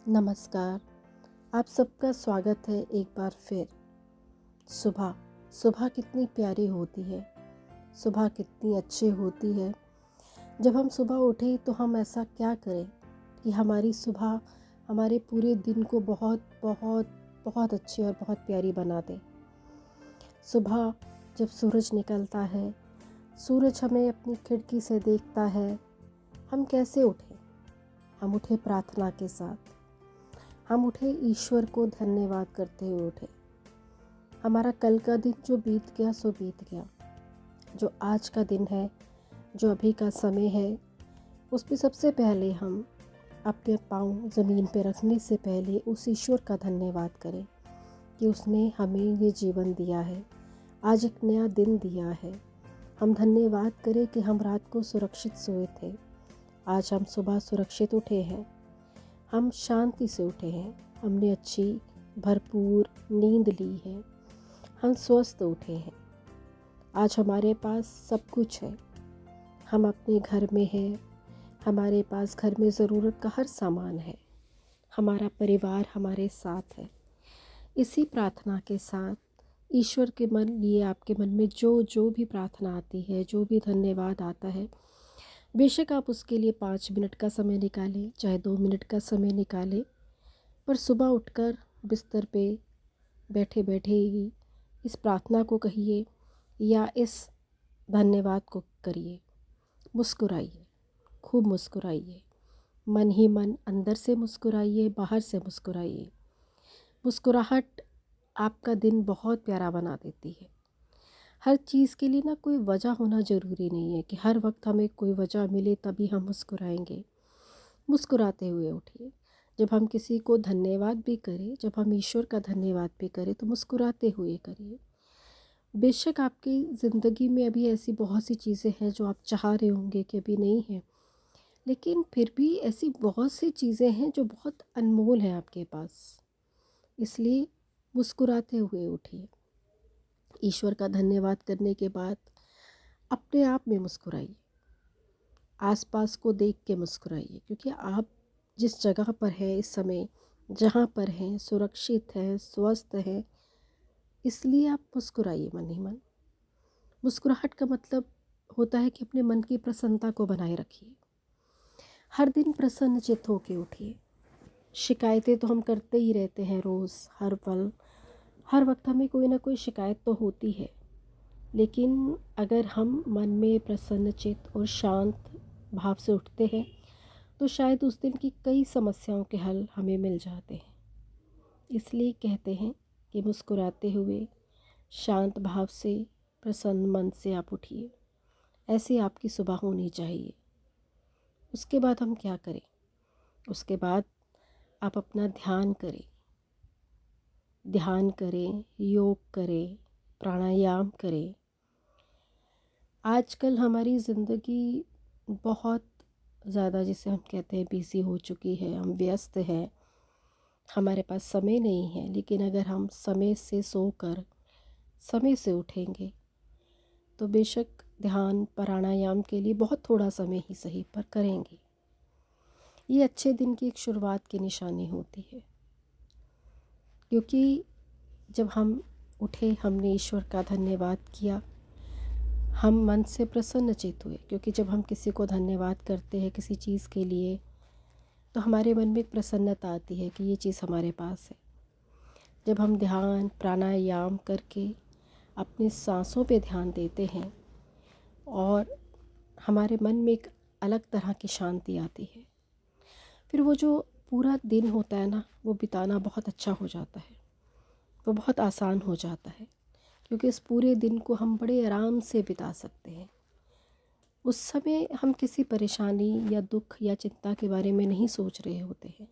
नमस्कार। आप सबका स्वागत है एक बार फिर। सुबह सुबह कितनी प्यारी होती है, सुबह कितनी अच्छी होती है। जब हम सुबह उठें तो हम ऐसा क्या करें कि हमारी सुबह हमारे पूरे दिन को बहुत बहुत बहुत अच्छी और बहुत प्यारी बना दे। सुबह जब सूरज निकलता है, सूरज हमें अपनी खिड़की से देखता है। हम कैसे उठें? हम उठे प्रार्थना के साथ। हम उठे ईश्वर को धन्यवाद करते हुए उठे। हमारा कल का दिन जो बीत गया सो बीत गया। जो आज का दिन है, जो अभी का समय है, उस पे सबसे पहले हम अपने पाँव ज़मीन पे रखने से पहले उस ईश्वर का धन्यवाद करें कि उसने हमें ये जीवन दिया है, आज एक नया दिन दिया है। हम धन्यवाद करें कि हम रात को सुरक्षित सोए थे, आज हम सुबह सुरक्षित उठे हैं। हम शांति से उठे हैं, हमने अच्छी भरपूर नींद ली है, हम स्वस्थ उठे हैं। आज हमारे पास सब कुछ है, हम अपने घर में हैं, हमारे पास घर में ज़रूरत का हर सामान है, हमारा परिवार हमारे साथ है। इसी प्रार्थना के साथ ईश्वर के लिए आपके मन में जो जो भी प्रार्थना आती है, जो भी धन्यवाद आता है, बेशक आप उसके लिए 5 मिनट का समय निकालें, चाहे 2 मिनट का समय निकालें, पर सुबह उठकर बिस्तर पे बैठे बैठे ही इस प्रार्थना को कहिए या इस धन्यवाद को करिए। मुस्कुराइए, खूब मुस्कुराइए, मन ही मन अंदर से मुस्कुराइए, बाहर से मुस्कुराइए। मुस्कुराहट आपका दिन बहुत प्यारा बना देती है। हर चीज़ के लिए ना कोई वजह होना ज़रूरी नहीं है कि हर वक्त हमें कोई वजह मिले तभी हम मुस्कुराएंगे। मुस्कुराते हुए उठिए। जब हम किसी को धन्यवाद भी करें, जब हम ईश्वर का धन्यवाद भी करें तो मुस्कुराते हुए करिए। बेशक आपकी ज़िंदगी में अभी ऐसी बहुत सी चीज़ें हैं जो आप चाह रहे होंगे कि अभी नहीं हैं, लेकिन फिर भी ऐसी बहुत सी चीज़ें हैं जो बहुत अनमोल हैं आपके पास। इसलिए मुस्कुराते हुए उठिए। ईश्वर का धन्यवाद करने के बाद अपने आप में मुस्कुराइए, आसपास को देख के मुस्कुराइए, क्योंकि आप जिस जगह पर है इस समय, जहाँ पर हैं, सुरक्षित हैं, स्वस्थ हैं, इसलिए आप मुस्कुराइए मन ही मन। मुस्कुराहट का मतलब होता है कि अपने मन की प्रसन्नता को बनाए रखिए। हर दिन प्रसन्नचित्त होके उठिए। शिकायतें तो हम करते ही रहते हैं रोज़, हर पल, हर वक्त हमें कोई ना कोई शिकायत तो होती है, लेकिन अगर हम मन में प्रसन्नचित्त और शांत भाव से उठते हैं तो शायद उस दिन की कई समस्याओं के हल हमें मिल जाते हैं। इसलिए कहते हैं कि मुस्कुराते हुए शांत भाव से, प्रसन्न मन से आप उठिए। ऐसी आपकी सुबह होनी चाहिए। उसके बाद हम क्या करें? उसके बाद आप अपना ध्यान करें, योग करें, प्राणायाम करें। आजकल हमारी ज़िंदगी बहुत ज़्यादा, जिसे हम कहते हैं, बिज़ी हो चुकी है। हम व्यस्त हैं, हमारे पास समय नहीं है, लेकिन अगर हम समय से सोकर समय से उठेंगे तो बेशक ध्यान प्राणायाम के लिए बहुत थोड़ा समय ही सही पर करेंगे। ये अच्छे दिन की एक शुरुआत की निशानी होती है, क्योंकि जब हम उठे, हमने ईश्वर का धन्यवाद किया, हम मन से प्रसन्नचित्त हुए, क्योंकि जब हम किसी को धन्यवाद करते हैं किसी चीज़ के लिए तो हमारे मन में एक प्रसन्नता आती है कि ये चीज़ हमारे पास है। जब हम ध्यान प्राणायाम करके अपनी सांसों पे ध्यान देते हैं और हमारे मन में एक अलग तरह की शांति आती है, फिर वो जो पूरा दिन होता है ना, वो बिताना बहुत अच्छा हो जाता है, वो बहुत आसान हो जाता है, क्योंकि इस पूरे दिन को हम बड़े आराम से बिता सकते हैं। उस समय हम किसी परेशानी या दुख या चिंता के बारे में नहीं सोच रहे होते हैं।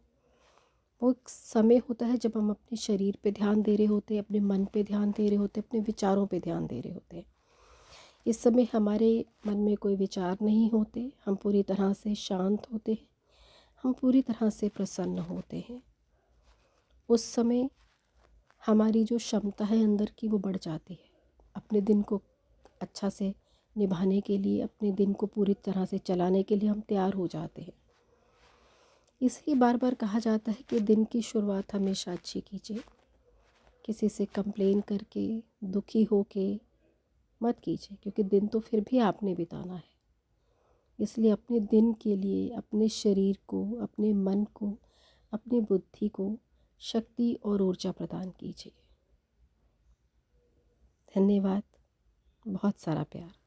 वो एक समय होता है जब हम अपने शरीर पे ध्यान दे रहे होते हैं, अपने मन पे ध्यान दे रहे होते हैं, अपने विचारों पे ध्यान दे रहे होते हैं। इस समय हमारे मन में कोई विचार नहीं होते, हम पूरी तरह से शांत होते हैं, हम पूरी तरह से प्रसन्न होते हैं। उस समय हमारी जो क्षमता है अंदर की, वो बढ़ जाती है। अपने दिन को अच्छा से निभाने के लिए, अपने दिन को पूरी तरह से चलाने के लिए हम तैयार हो जाते हैं। इसलिए बार बार कहा जाता है कि दिन की शुरुआत हमेशा अच्छी कीजिए। किसी से कंप्लेन करके, दुखी होके मत कीजिए, क्योंकि दिन तो फिर भी आपने बिताना है। इसलिए अपने दिन के लिए अपने शरीर को, अपने मन को, अपनी बुद्धि को शक्ति और ऊर्जा प्रदान कीजिए। धन्यवाद। बहुत सारा प्यार।